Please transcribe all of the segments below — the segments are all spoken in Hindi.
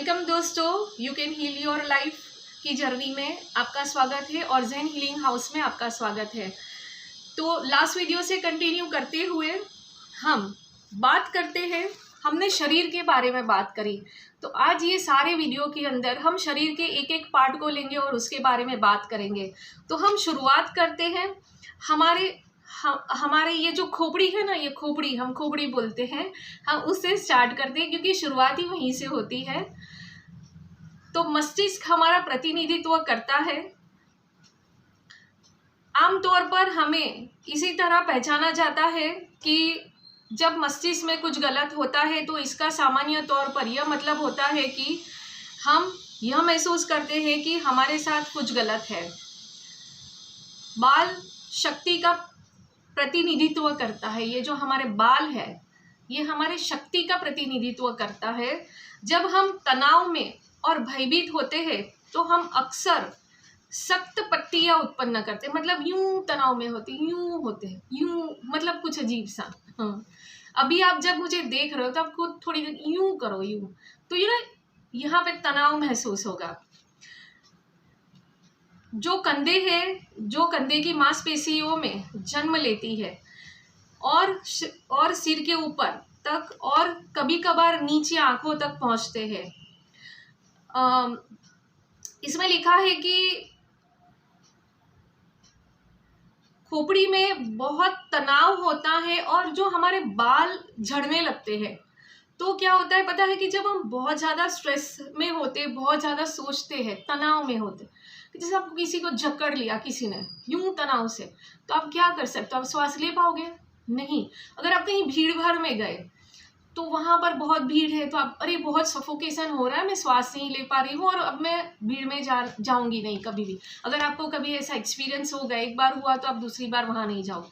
वेलकम दोस्तों, you can heal your life की जर्नी में आपका स्वागत है और ज़ेन हीलिंग हाउस में आपका स्वागत है। तो लास्ट वीडियो से कंटिन्यू करते हुए हम बात करते हैं, हमने शरीर के बारे में बात करी। तो आज ये सारे वीडियो के अंदर हम शरीर के एक एक पार्ट को लेंगे और उसके बारे में बात करेंगे। तो हम शुरुआत करते हैं हमारे ये जो खोपड़ी है ना, ये खोपड़ी हम खोपड़ी बोलते हैं, हम उससे स्टार्ट करते हैं क्योंकि शुरुआत ही वहीं से होती है। तो मस्तिष्क हमारा प्रतिनिधित्व करता है। आमतौर पर हमें इसी तरह पहचाना जाता है कि जब मस्तिष्क में कुछ गलत होता है तो इसका सामान्य तौर पर यह मतलब होता है कि हम यह महसूस करते हैं कि हमारे साथ कुछ गलत है। बाल शक्ति का प्रतिनिधित्व करता है। ये जो हमारे बाल है ये हमारे शक्ति का प्रतिनिधित्व करता है। जब हम तनाव में और भयभीत होते हैं तो हम अक्सर सख्त पट्टियाँ उत्पन्न करते हैं, मतलब यूं तनाव में होते यूं होते हैं, यूं मतलब कुछ अजीब सा। हाँ, अभी आप जब मुझे देख रहे हो तो आपको थोड़ी देर यूं करो, यूं, तो ये ना यहाँ पे तनाव महसूस होगा। जो कंधे है, जो कंधे की मांसपेशियों में जन्म लेती है और सिर के ऊपर तक और कभी कभार नीचे आंखों तक पहुंचते हैं। इसमें लिखा है कि खोपड़ी में बहुत तनाव होता है और जो हमारे बाल झड़ने लगते हैं। तो क्या होता है पता है कि जब हम बहुत ज़्यादा स्ट्रेस में होते, बहुत ज़्यादा सोचते हैं, तनाव में होते, जैसे आपको किसी को जकड़ लिया किसी ने यूं तनाव से, तो आप क्या कर सकते हो? आप श्वास ले पाओगे? नहीं। अगर आप कहीं भीड़ भाड़ में गए तो वहाँ पर बहुत भीड़ है तो आप, अरे बहुत सफोकेशन हो रहा है, मैं श्वास नहीं ले पा रही हूँ और अब मैं भीड़ में जाऊँगी नहीं कभी भी। अगर आपको कभी ऐसा एक्सपीरियंस होगा, एक बार हुआ तो आप दूसरी बार वहाँ नहीं जाओ।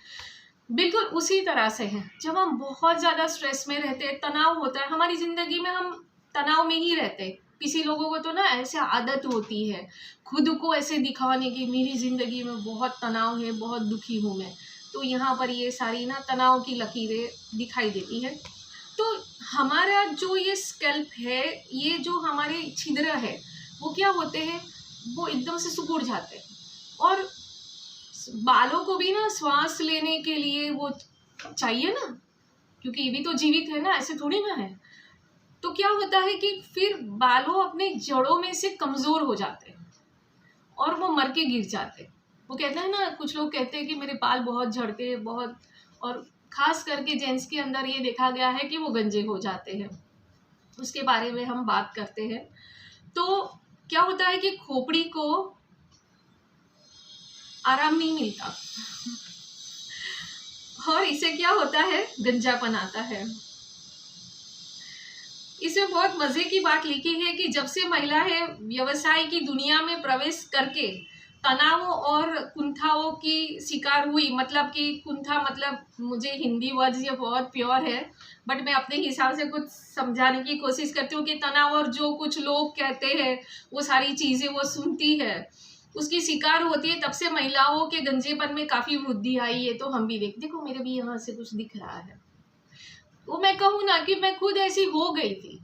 बिल्कुल उसी तरह से है। जब हम बहुत ज़्यादा स्ट्रेस में रहते हैं, तनाव होता है हमारी ज़िंदगी में, हम तनाव में ही रहते हैं। किसी लोगों को तो ना ऐसे आदत होती है खुद को ऐसे दिखाने की, मेरी ज़िंदगी में बहुत तनाव है, बहुत दुखी हूँ मैं। तो यहाँ पर ये सारी ना तनाव की लकीरें दिखाई देती है। तो हमारा जो ये स्कैल्प है, ये जो हमारे छिद्र है, वो क्या होते हैं, वो एकदम से सिकुड़ जाते हैं। और बालों को भी ना श्वास लेने के लिए वो चाहिए ना, क्योंकि ये भी तो जीवित है ना, ऐसे थोड़ी ना है। तो क्या होता है कि फिर बालों अपने जड़ों में से कमज़ोर हो जाते हैं और वो मर के गिर जाते हैं। वो कहते हैं ना, कुछ लोग कहते हैं कि मेरे बाल बहुत झड़ते हैं बहुत, और ख़ास करके जेंट्स के अंदर ये देखा गया है कि वो गंजे हो जाते हैं। उसके बारे में हम बात करते हैं। तो क्या होता है कि खोपड़ी को आराम नहीं मिलता और इसे क्या होता है, गंजापन आता है। इसमें बहुत मजे की बात लिखी है कि जब से महिलाएं व्यवसाय की दुनिया में प्रवेश करके तनावों और कुंठाओं की शिकार हुई, मतलब कि कुंठा मतलब, मुझे हिंदी वर्ड ये बहुत प्योर है बट मैं अपने हिसाब से कुछ समझाने की कोशिश करती हूँ कि तनाव और जो कुछ लोग कहते हैं वो सारी चीज़ें वो सुनती है, उसकी शिकार होती है, तब से महिलाओं के गंजेपन में काफ़ी वृद्धि आई है। तो हम भी देखो मेरे भी यहाँ से कुछ दिख रहा है। वो मैं कहूँ ना कि मैं खुद ऐसी हो गई थी,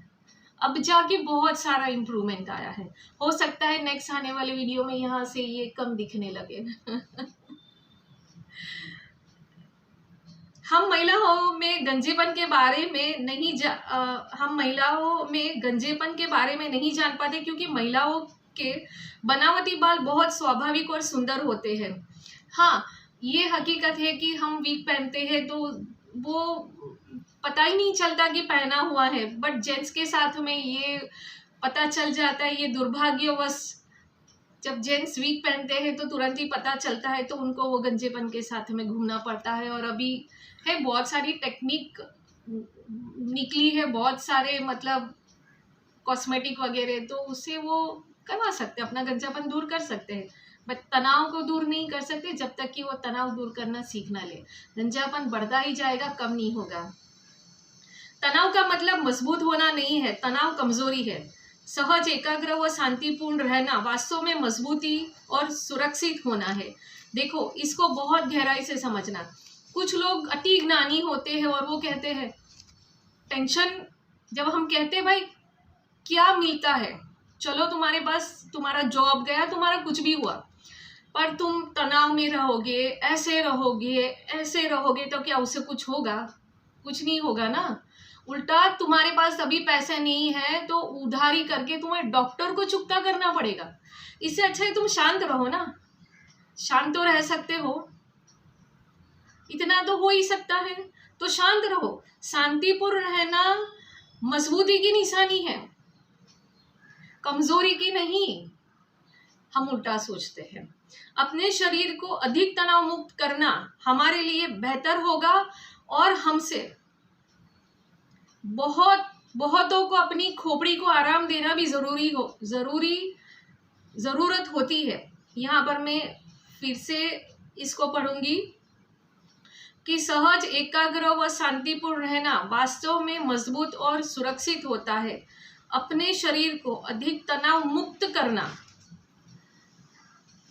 अब जाके बहुत सारा इम्प्रूवमेंट आया है। हो सकता है नेक्स्ट आने वाले वीडियो में यहाँ से ये कम दिखने लगे। हम महिलाओं में गंजेपन के बारे में नहीं जान पाते क्योंकि महिलाओं के बनावटी बाल बहुत स्वाभाविक और सुंदर होते हैं। हाँ, ये हकीकत है कि हम वीक पहनते हैं तो वो पता ही नहीं चलता कि पहना हुआ है, बट जेंट्स के साथ में ये पता चल जाता है। ये दुर्भाग्यवश जब जेंट्स वीक पहनते हैं तो तुरंत ही पता चलता है, तो उनको वो गंजेपन के साथ में घूमना पड़ता है। और अभी है बहुत सारी टेक्निक निकली है, बहुत सारे मतलब कॉस्मेटिक वगैरह, तो उससे वो करवा सकते हैं, अपना गंजापन दूर कर सकते हैं। बट तनाव को दूर नहीं कर सकते जब तक कि वो तनाव दूर करना सीख ना ले। गंजापन बढ़ता ही जाएगा, कम नहीं होगा। तनाव का मतलब मजबूत होना नहीं है, तनाव कमजोरी है। सहज, एकाग्र व शांतिपूर्ण रहना वास्तव में मजबूती और सुरक्षित होना है। देखो, इसको बहुत गहराई से समझना। कुछ लोग अति ज्ञानी होते हैं और वो कहते हैं टेंशन, जब हम कहते हैं भाई क्या मिलता है। चलो तुम्हारे पास तुम्हारा जॉब गया, तुम्हारा कुछ भी हुआ, पर तुम तनाव में रहोगे, ऐसे रहोगे, ऐसे रहोगे, तो क्या उससे कुछ होगा? कुछ नहीं होगा ना। उल्टा तुम्हारे पास अभी पैसे नहीं है तो उधारी करके तुम्हें डॉक्टर को चुकता करना पड़ेगा। इससे अच्छा है तुम शांत रहो ना। शांत तो रह सकते हो, इतना तो हो ही सकता है, तो शांत रहो। शांतिपूर्ण रहना मजबूती की निशानी है, कमजोरी की नहीं। हम उल्टा सोचते हैं। अपने शरीर को अधिक तनाव मुक्त करना हमारे लिए बेहतर होगा, और हमसे बहुतों को अपनी खोपड़ी को आराम देना भी जरूरत होती है। यहाँ पर मैं फिर से इसको पढ़ूंगी कि सहज, एकाग्र व शांतिपूर्ण रहना वास्तव में मजबूत और सुरक्षित होता है। अपने शरीर को अधिक तनाव मुक्त करना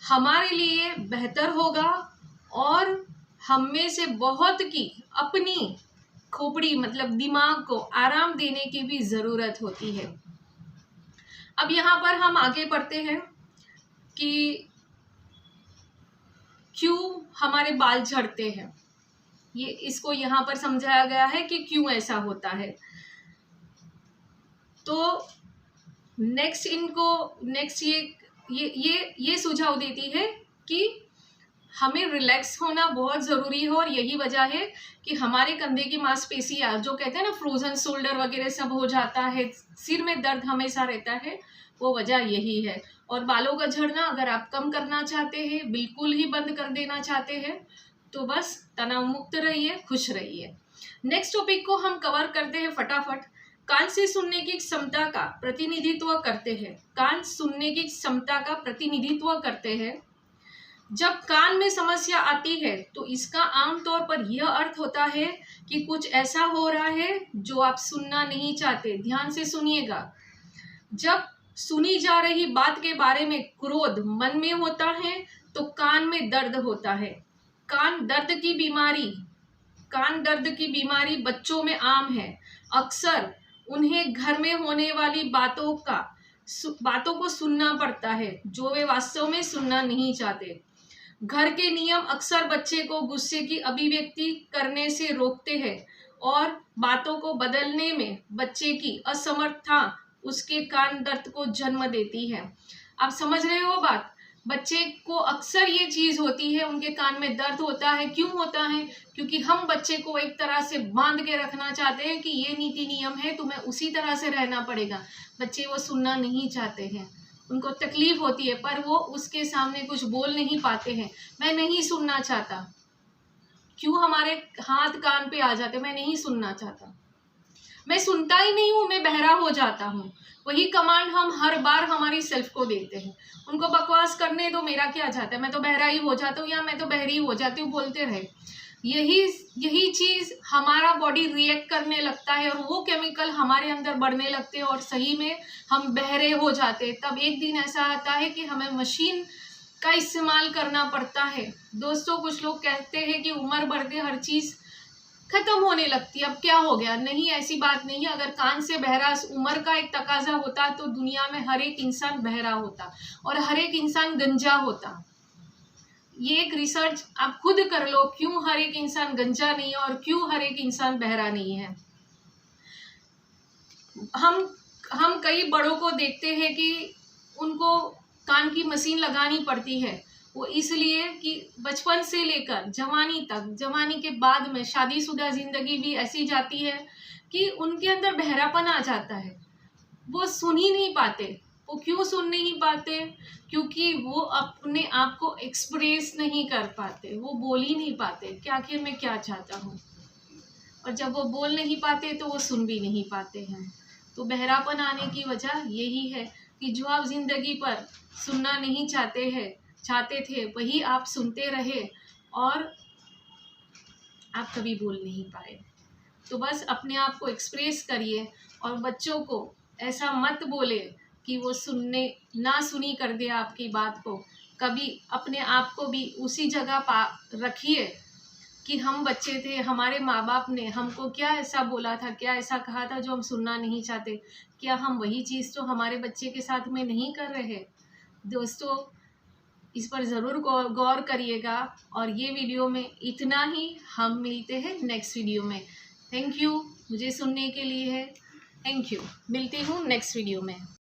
हमारे लिए बेहतर होगा, और हम में से बहुत की अपनी खोपड़ी मतलब दिमाग को आराम देने की भी जरूरत होती है। अब यहाँ पर हम आगे बढ़ते हैं कि क्यों हमारे बाल झड़ते हैं। ये इसको यहाँ पर समझाया गया है कि क्यों ऐसा होता है। तो नेक्स्ट ये सुझाव देती है कि हमें रिलैक्स होना बहुत ज़रूरी है, और यही वजह है कि हमारे कंधे की मांसपेशियां जो कहते हैं ना फ्रोजन शोल्डर वगैरह सब हो जाता है, सिर में दर्द हमेशा रहता है, वो वजह यही है। और बालों का झड़ना अगर आप कम करना चाहते हैं, बिल्कुल ही बंद कर देना चाहते हैं, तो बस तनाव मुक्त रहिए, खुश रहिए। नेक्स्ट टॉपिक को हम कवर करते हैं फटाफट। कान से सुनने की क्षमता का प्रतिनिधित्व करते हैं। कान सुनने की क्षमता का प्रतिनिधित्व करते हैं। जब कान में समस्या आती है तो इसका आमतौर पर यह अर्थ होता है कि कुछ ऐसा हो रहा है जो आप सुनना नहीं चाहते। ध्यान से सुनिएगा। जब सुनी जा रही बात के बारे में क्रोध मन में होता है तो कान में दर्द होता है। कान दर्द की बीमारी बच्चों में आम है। अक्सर उन्हें घर में होने वाली बातों को सुनना पड़ता है जो वे वास्तव में सुनना नहीं चाहते। घर के नियम अक्सर बच्चे को गुस्से की अभिव्यक्ति करने से रोकते हैं, और बातों को बदलने में बच्चे की असमर्थता उसके कान दर्द को जन्म देती है। आप समझ रहे हो बात? बच्चे को अक्सर ये चीज होती है, उनके कान में दर्द होता है। क्यों होता है? क्योंकि हम बच्चे को एक तरह से बांध के रखना चाहते हैं कि ये नीति नियम है, तुम्हें उसी तरह से रहना पड़ेगा। बच्चे वो सुनना नहीं चाहते हैं, उनको तकलीफ होती है, पर वो उसके सामने कुछ बोल नहीं पाते हैं। मैं नहीं सुनना चाहता। क्यों हमारे हाथ कान पे आ जाते, मैं नहीं सुनना चाहता, मैं सुनता ही नहीं हूँ, मैं बहरा हो जाता हूँ। वही कमांड हम हर बार हमारी सेल्फ को देते हैं। उनको बकवास करने दो, मेरा क्या जाता है, मैं तो बहरा ही हो जाता हूँ या मैं तो बहरी हो जाती हूँ, बोलते रहे। यही चीज हमारा बॉडी रिएक्ट करने लगता है, और वो केमिकल हमारे अंदर बढ़ने लगते हैं, और सही में हम बहरे हो जाते हैं। तब एक दिन ऐसा आता है कि हमें मशीन का इस्तेमाल करना पड़ता है। दोस्तों, कुछ लोग कहते हैं कि उम्र बढ़ते हर चीज खत्म होने लगती है, अब क्या हो गया। नहीं, ऐसी बात नहीं है। अगर कान से बहरा उम्र का एक तकाजा होता तो दुनिया में हर एक इंसान बहरा होता और हर एक इंसान गंजा होता। ये एक रिसर्च आप खुद कर लो, क्यों हर एक इंसान गंजा नहीं है और क्यों हर एक इंसान बहरा नहीं है। हम कई बड़ों को देखते हैं कि उनको कान की मशीन लगानी पड़ती है। वो इसलिए कि बचपन से लेकर जवानी तक, जवानी के बाद में शादीशुदा जिंदगी भी ऐसी जाती है कि उनके अंदर बहरापन आ जाता है। वो सुन ही नहीं पाते। वो क्यों सुन नहीं पाते? क्योंकि वो अपने आप को एक्सप्रेस नहीं कर पाते, वो बोल ही नहीं पाते कि आखिर मैं क्या चाहता हूँ। और जब वो बोल नहीं पाते तो वो सुन भी नहीं पाते हैं। तो बहरापन आने की वजह यही है कि जो आप जिंदगी पर सुनना नहीं चाहते थे वही आप सुनते रहे और आप कभी बोल नहीं पाए। तो बस अपने आप को एक्सप्रेस करिए, और बच्चों को ऐसा मत बोले कि वो ना सुनी कर दे आपकी बात को। कभी अपने आप को भी उसी जगह रखिए कि हम बच्चे थे, हमारे माँ बाप ने हमको क्या ऐसा बोला था, क्या ऐसा कहा था जो हम सुनना नहीं चाहते, क्या हम वही चीज़ तो हमारे बच्चे के साथ में नहीं कर रहे हैं? दोस्तों, इस पर ज़रूर गौर करिएगा। और ये वीडियो में इतना ही, हम मिलते हैं नेक्स्ट वीडियो में। थैंक यू मुझे सुनने के लिए है। थैंक यू, मिलती हूँ नेक्स्ट वीडियो में।